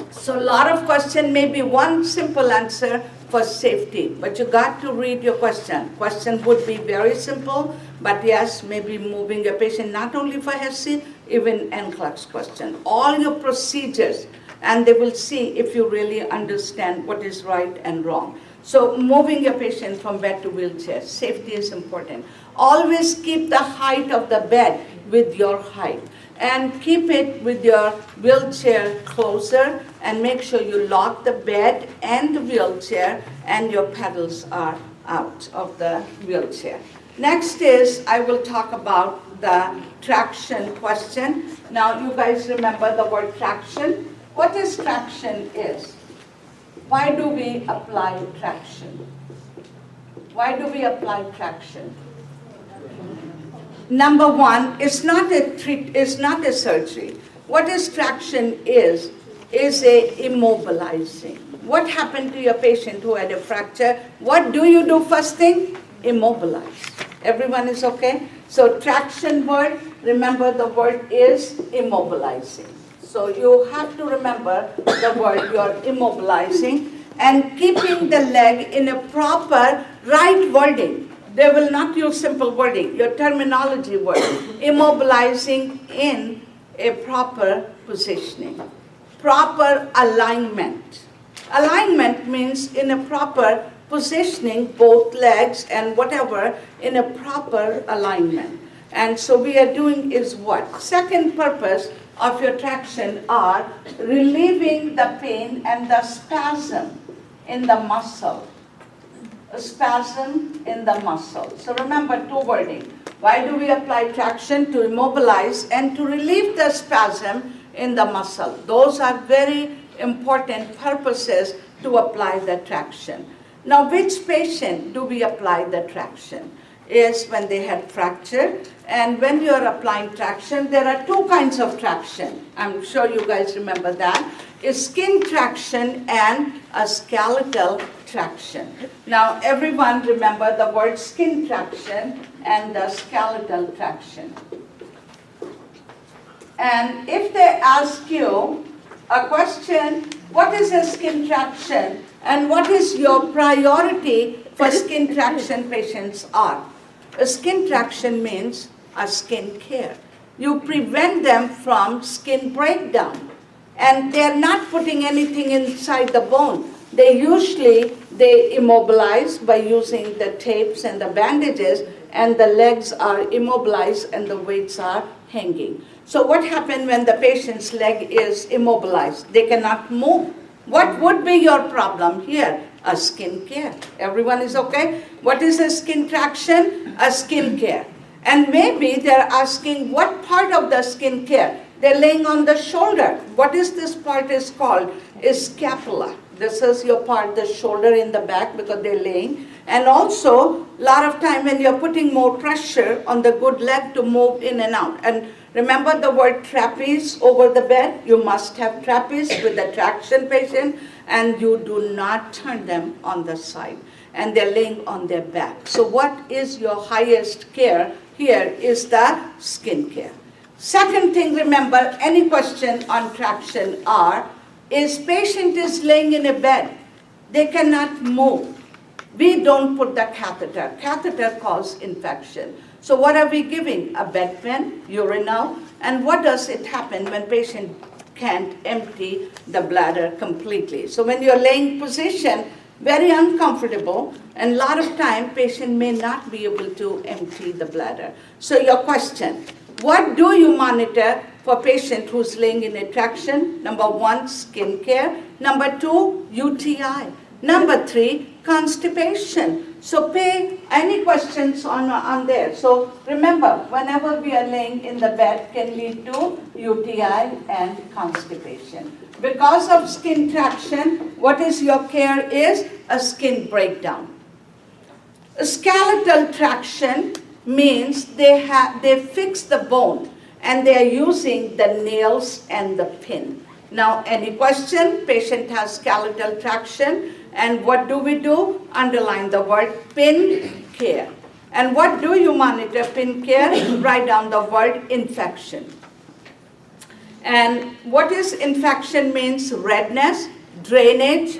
So a lot of question, maybe one simple answer for safety, but you got to read your question. Question would be very simple, but yes, maybe moving a patient, not only for HC, even NCLEX question. All your procedures, and they will see if you really understand what is right and wrong. So moving your patient from bed to wheelchair, safety is important. Always keep the height of the bed with your height, and keep it with your wheelchair closer, and make sure you lock the bed and the wheelchair and your pedals are out of the wheelchair. Next is, I will talk about the traction question. Now you guys remember the word traction. What is traction is? Why do we apply traction? Why do we apply traction? Number one, it's not a surgery. What is traction is a immobilizing. What happened to your patient who had a fracture? What do you do first thing? Immobilize. Everyone is okay? So traction word, remember the word is immobilizing. So you have to remember the word you're immobilizing, and keeping the leg in a proper right wording. They will not use simple wording, your terminology word. Immobilizing in a proper positioning. Proper alignment. Alignment means in a proper positioning, both legs and whatever, in a proper alignment. And so we are doing is what? Second purpose of your traction are relieving the pain and the spasm in the muscle. A spasm in the muscle. So remember two wording. Why do we apply traction? To immobilize and to relieve the spasm in the muscle. Those are very important purposes to apply the traction. Now, which patient do we apply the traction? Is when they had fracture, and when you are applying traction, there are two kinds of traction. I'm sure you guys remember that. Is skin traction and a skeletal traction. Now, everyone remember the word skin traction and the skeletal traction. And if they ask you a question, what is a skin traction and what is your priority for skin traction patients are? A skin traction means a skin care. You prevent them from skin breakdown. And they're not putting anything inside the bone. They immobilize by using the tapes and the bandages, and the legs are immobilized and the weights are hanging. So what happens when the patient's leg is immobilized? They cannot move. What would be your problem here? A skin care. Everyone is okay? What is a skin traction? A skin care. And maybe they're asking what part of the skin care? They're laying on the shoulder. What is this part is called? Is scapula. This is your part, the shoulder in the back, because they're laying. And also, a lot of time when you're putting more pressure on the good leg to move in and out. And remember the word trapeze over the bed? You must have trapeze with the traction patient, and you do not turn them on the side. And they're laying on their back. So what is your highest care here is the skin care. Second thing, remember, any question on traction is patient is laying in a bed. They cannot move. We don't put the catheter. Catheter causes infection. So what are we giving? A bedpan, urinal, and what does it happen when patient can't empty the bladder completely? So when you're laying position, very uncomfortable, and a lot of time patient may not be able to empty the bladder. So your question, what do you monitor for patient who's laying in a traction? Number 1, skin care. Number 2, UTI. Number 3, constipation. So pay any questions on there. So remember, whenever we are laying in the bed can lead to UTI and constipation. Because of skin traction, what is your care is a skin breakdown. A skeletal traction means they fix the bone and they are using the nails and the pin. Now, any question? Patient has skeletal traction, and what do we do? Underline the word pin care. And what do you monitor pin care? Write down the word infection. And what is infection means? Redness, drainage,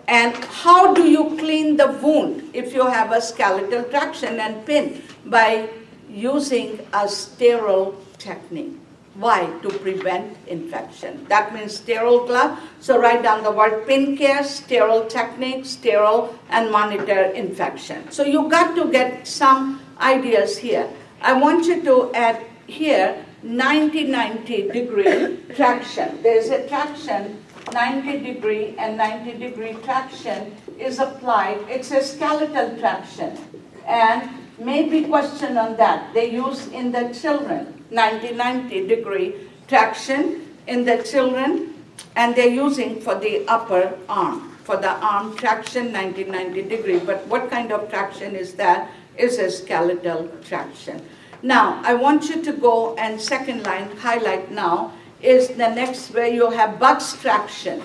and how do you clean the wound if you have a skeletal traction and pin? By using a sterile technique. Why? To prevent infection. That means sterile glove. So write down the word pin care, sterile technique, sterile, and monitor infection. So you got to get some ideas here. I want you to add here 90-90 degree traction. There is a traction, 90 degree and 90 degree traction is applied. It's a skeletal traction. And maybe question on that. They use in the children 90-90 degree traction in the children, and they're using for the upper arm. For the arm traction 90-90 degree. But what kind of traction is that? Is a skeletal traction. Now, I want you to go and second line highlight now is the next where you have bugs traction.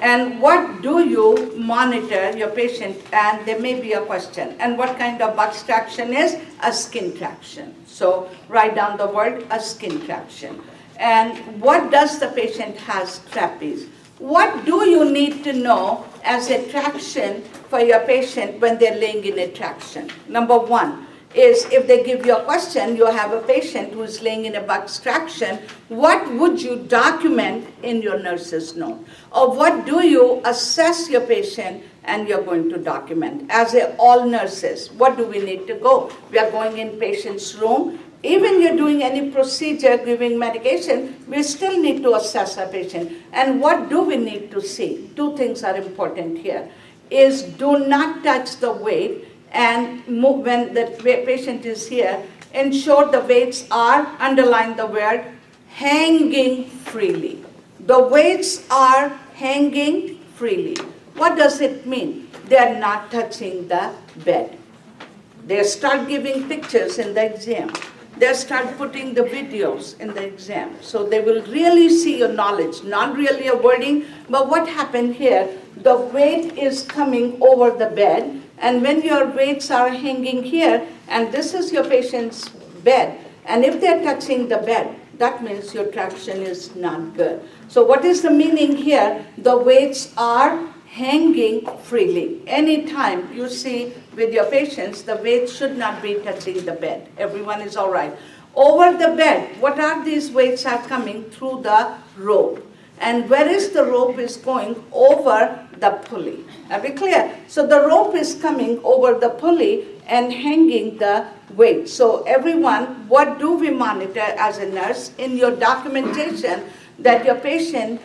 And what do you monitor your patient? And there may be a question. And what kind of bugs traction is? A skin traction. So write down the word a skin traction. And what does the patient has trapeze? What do you need to know as a traction for your patient when they're laying in a traction? Number 1 is if they give you a question, you have a patient who's laying in a bugs traction, what would you document in your nurse's note? Or what do you assess your patient and you're going to document? As all nurses, what do we need to go? We are going in patient's room. Even you're doing any procedure, giving medication, we still need to assess our patient. And what do we need to see? 2 things are important here. Is do not touch the weight and move when the patient is here. Ensure the weights are, underline the word, hanging freely. The weights are hanging freely. What does it mean? They are not touching the bed. They start giving pictures in the exam. They start putting the videos in the exam. So they will really see your knowledge, not really a wording, but what happened here, the weight is coming over the bed, and when your weights are hanging here, and this is your patient's bed, and if they're touching the bed, that means your traction is not good. So what is the meaning here? The weights are hanging freely. Anytime you see with your patients, the weights should not be touching the bed. Everyone is all right. Over the bed, what are these weights are coming? Through the rope. And where is the rope is going? Over the pulley. Are we clear? So the rope is coming over the pulley and hanging the weight. So everyone, what do we monitor as a nurse in your documentation that your patient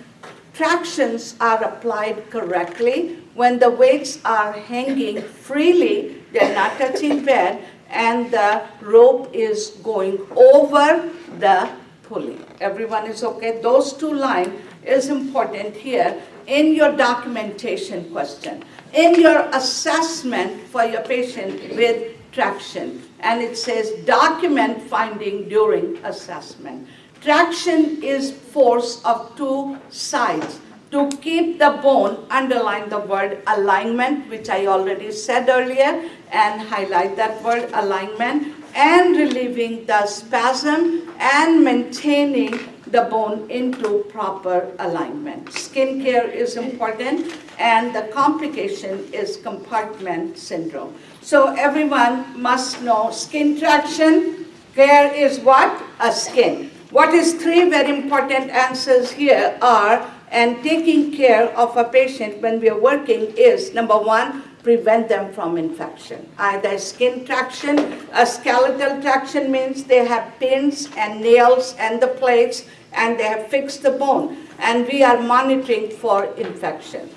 tractions are applied correctly when the weights are hanging freely, they're not touching bed, and the rope is going over the pulley. Everyone is okay? Those two lines is important here in your documentation question, in your assessment for your patient with traction. And it says document finding during assessment. Traction is force of two sides. To keep the bone, underline the word alignment, which I already said earlier, and highlight that word alignment, and relieving the spasm and maintaining the bone into proper alignment. Skin care is important, and the complication is compartment syndrome. So everyone must know skin traction care is what? A skin. What is three very important answers here are, and taking care of a patient when we are working is, number one, prevent them from infection. Either skin traction, a skeletal traction means they have pins and nails and the plates and they have fixed the bone, and we are monitoring for infection.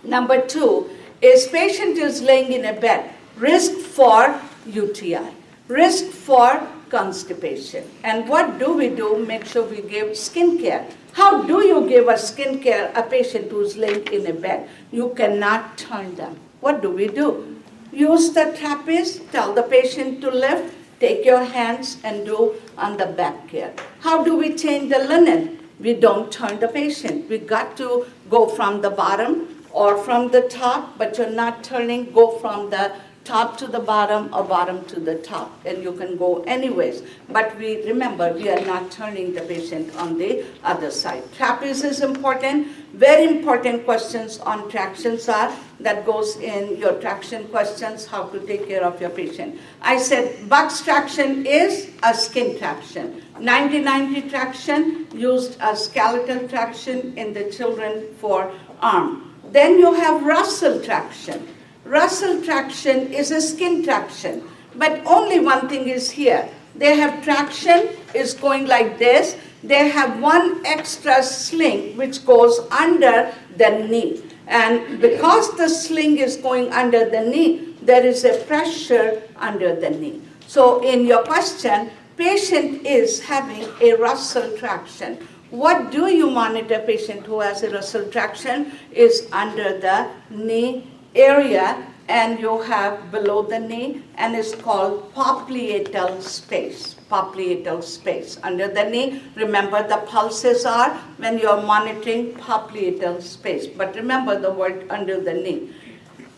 Number two is patient is laying in a bed, risk for UTI, risk for constipation. And what do we do? Make sure we give skin care. How do you give a skin care a patient who's laying in a bed? You cannot turn them. What do we do? Use the trapeze, tell the patient to lift, take your hands and do on the back care. How do we change the linen? We don't turn the patient. We got to go from the bottom or from the top, but you're not turning, go from the top to the bottom or bottom to the top, and you can go anyways. But we remember, we are not turning the patient on the other side. Trapeze is important. Very important questions on tractions are, that goes in your traction questions, how to take care of your patient. I said Buck's traction is a skin traction. 90-90 traction used a skeletal traction in the children for arm. Then you have Russell traction. Russell traction is a skin traction, but only one thing is here. They have traction is going like this. They have one extra sling which goes under the knee. And because the sling is going under the knee, there is a pressure under the knee. So in your question, patient is having a Russell traction. What do you monitor patient who has a Russell traction is under the knee area, and you have below the knee, and it's called popliteal space. Popliteal space under the knee. Remember the pulses are when you're monitoring popliteal space, but remember the word under the knee.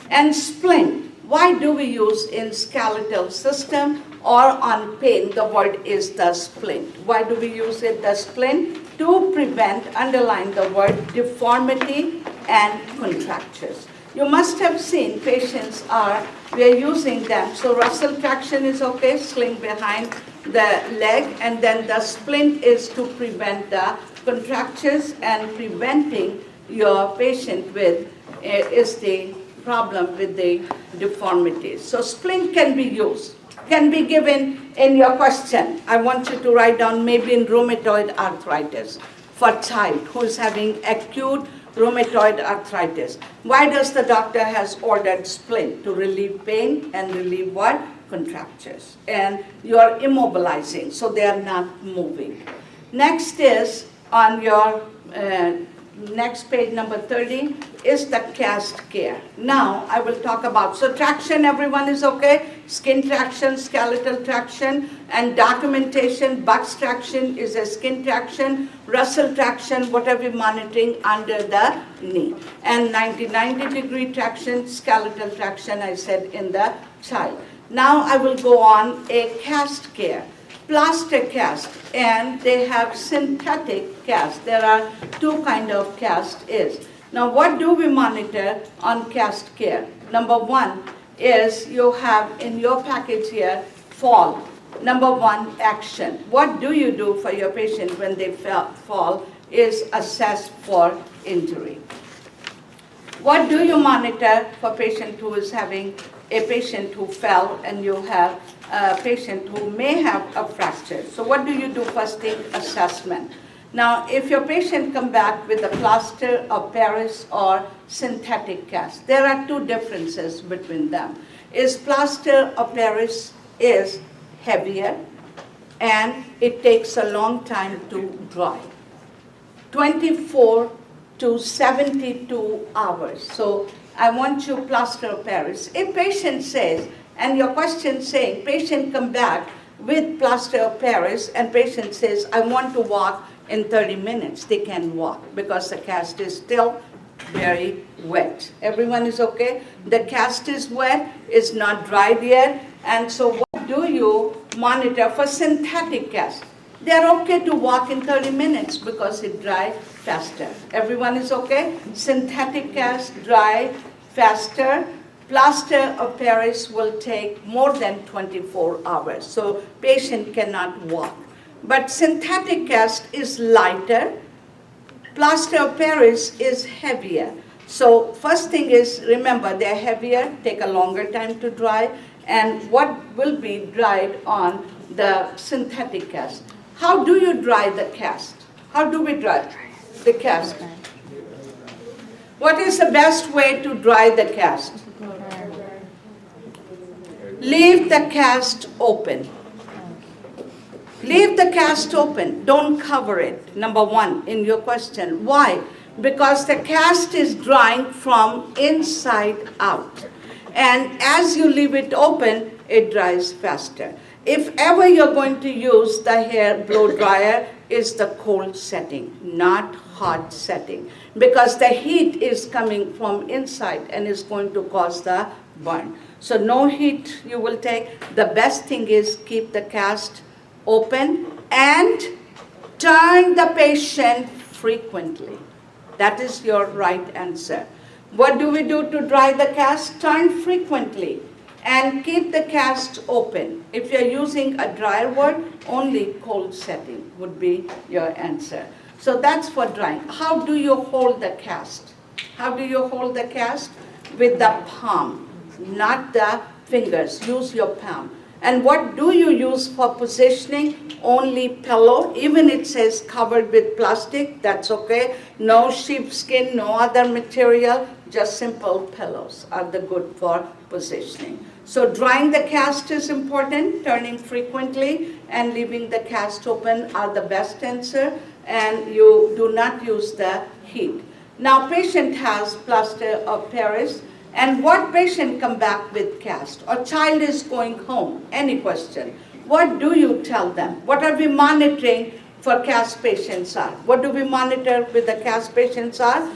And splint. Why do we use in skeletal system or on pain? The word is the splint. Why do we use it, the splint? To prevent, underline the word, deformity and contractures. You must have seen patients we are using them. So Russell traction is okay, sling behind the leg, and then the splint is to prevent the contractures, and preventing your patient with is the problem with the deformities. So splint can be used, can be given in your question. I want you to write down maybe in rheumatoid arthritis for child who is having acute rheumatoid arthritis. Why does the doctor has ordered splint? To relieve pain and relieve what? Contractures. And you are immobilizing, so they are not moving. Next is on your next page, number 30, is the cast care. Now I will talk about, so traction, everyone is okay? Skin traction, skeletal traction, and documentation. Buck's traction is a skin traction. Russell traction, what are we monitoring? Under the knee. And 90-90 degree traction, skeletal traction, I said in the child. Now I will go on a cast care. Plaster cast, and they have synthetic cast. There are two kinds of cast is. Now what do we monitor on cast care? Number one is you have in your package here, fall. Number one, action. What do you do for your patient when they fall is assess for injury. What do you monitor for patient who is having a patient who fell, and you have a patient who may have a fracture? So what do you do? First thing, assessment. Now, if your patient come back with a plaster of Paris or synthetic cast, there are two differences between them. Is plaster of Paris is heavier and it takes a long time to dry. 24 to 72 hours. So I want you plaster of Paris. If patient says, and your question saying, patient come back with plaster of Paris and patient says, I want to walk in 30 minutes, they can walk because the cast is still very wet. Everyone is okay? The cast is wet, it's not dried yet, and so what do you monitor for synthetic cast? They're okay to walk in 30 minutes because it dries faster. Everyone is okay? Synthetic cast dry faster. Plaster of Paris will take more than 24 hours, so patient cannot walk. But synthetic cast is lighter. Plaster of Paris is heavier. So first thing is, remember, they're heavier, take a longer time to dry, and what will be dried on the synthetic cast. How do you dry the cast? How do we dry the cast? What is the best way to dry the cast? Leave the cast open. Leave the cast open. Don't cover it, number one, in your question. Why? Because the cast is drying from inside out. And as you leave it open, it dries faster. If ever you're going to use the hair blow dryer, is the cold setting, not hot setting. Because the heat is coming from inside and is going to cause the burn. So no heat you will take. The best thing is keep the cast open and turn the patient frequently. That is your right answer. What do we do to dry the cast? Turn frequently and keep the cast open. If you're using a dryer word, only cold setting would be your answer. So that's for drying. How do you hold the cast? How do you hold the cast? With the palm, not the fingers. Use your palm. And what do you use for positioning? Only pillow. Even it says covered with plastic, that's okay. No sheepskin, no other material, just simple pillows are the good for positioning. So drying the cast is important, turning frequently and leaving the cast open are the best answer, and you do not use the heat. Now patient has plaster of Paris. And what patient come back with cast? Or child is going home, any question. What do you tell them? What are we monitoring for cast patients are? What do we monitor with the cast patients are?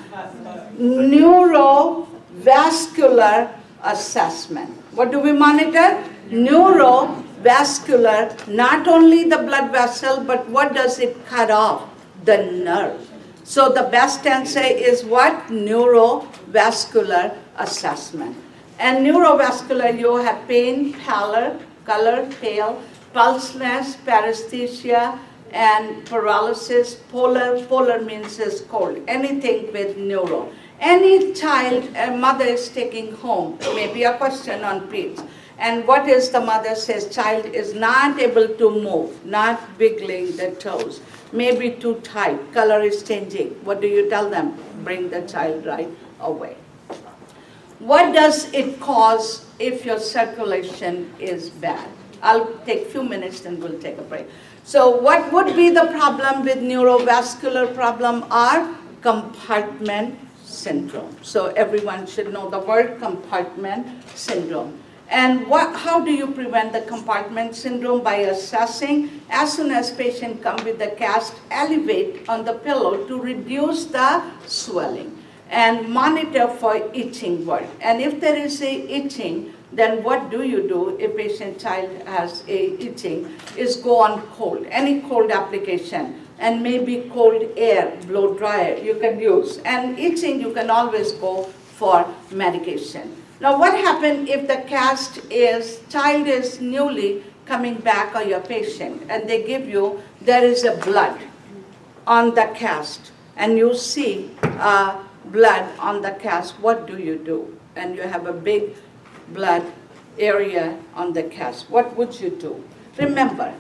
Neurovascular assessment. What do we monitor? Neurovascular, not only the blood vessel, but what does it cut off? The nerve. So the best answer is what? Neurovascular assessment. And neurovascular, you have pain, pallor, color, pale, pulseless, paresthesia, and paralysis. Polar means is cold. Anything with neuro. Any child a mother is taking home, maybe a question on peds. And what is the mother says? Child is not able to move, not wiggling the toes, maybe too tight, color is changing. What do you tell them? Bring the child right away. What does it cause if your circulation is bad? I'll take a few minutes and we'll take a break. So what would be the problem with neurovascular problem are compartment syndrome. So everyone should know the word compartment syndrome. And how do you prevent the compartment syndrome? By assessing, as soon as patient come with the cast, elevate on the pillow to reduce the swelling. And monitor for itching word. And if there is a itching, then what do you do if patient child has a itching? Is go on cold, any cold application, and maybe cold air, blow dryer you can use. And itching you can always go for medication. Now what happens if the cast is, child is newly coming back or your patient, and they give you, there is a blood on the cast, and you see blood on the cast, what do you do? And you have a big blood area on the cast. What would you do? Remember,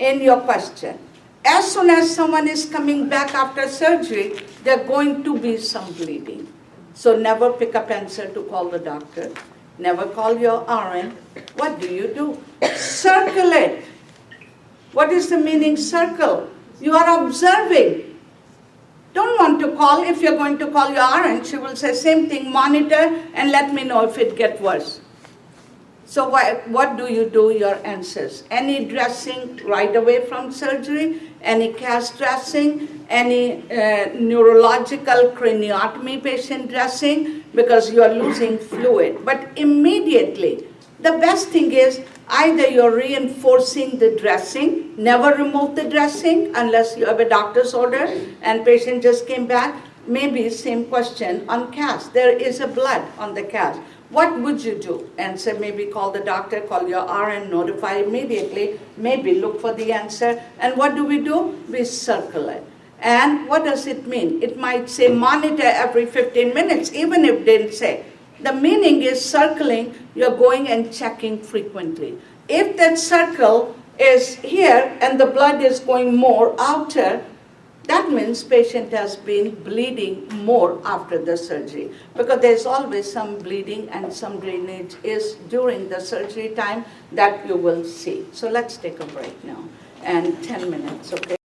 in your question, as soon as someone is coming back after surgery, there's going to be some bleeding. So never pick up answer to call the doctor. Never call your RN. What do? Circle it. What is the meaning circle? You are observing. Don't want to call. If you're going to call your RN, she will say same thing, monitor and let me know if it gets worse. So what do? Your answers. Any dressing right away from surgery, any cast dressing, any neurological craniotomy patient dressing, because you are losing fluid. But immediately, the best thing is either you're reinforcing the dressing, never remove the dressing unless you have a doctor's order and patient just came back. Maybe same question on cast. There is a blood on the cast. What would you do? Answer, maybe call the doctor, call your RN, notify immediately, maybe look for the answer. And what do? We circle it. And what does it mean? It might say monitor every 15 minutes, even if it didn't say. The meaning is circling, you're going and checking frequently. If that circle is here and the blood is going more outer, that means patient has been bleeding more after the surgery, because there's always some bleeding and some drainage is during the surgery time that you will see. So let's take a break now, and 10 minutes, okay?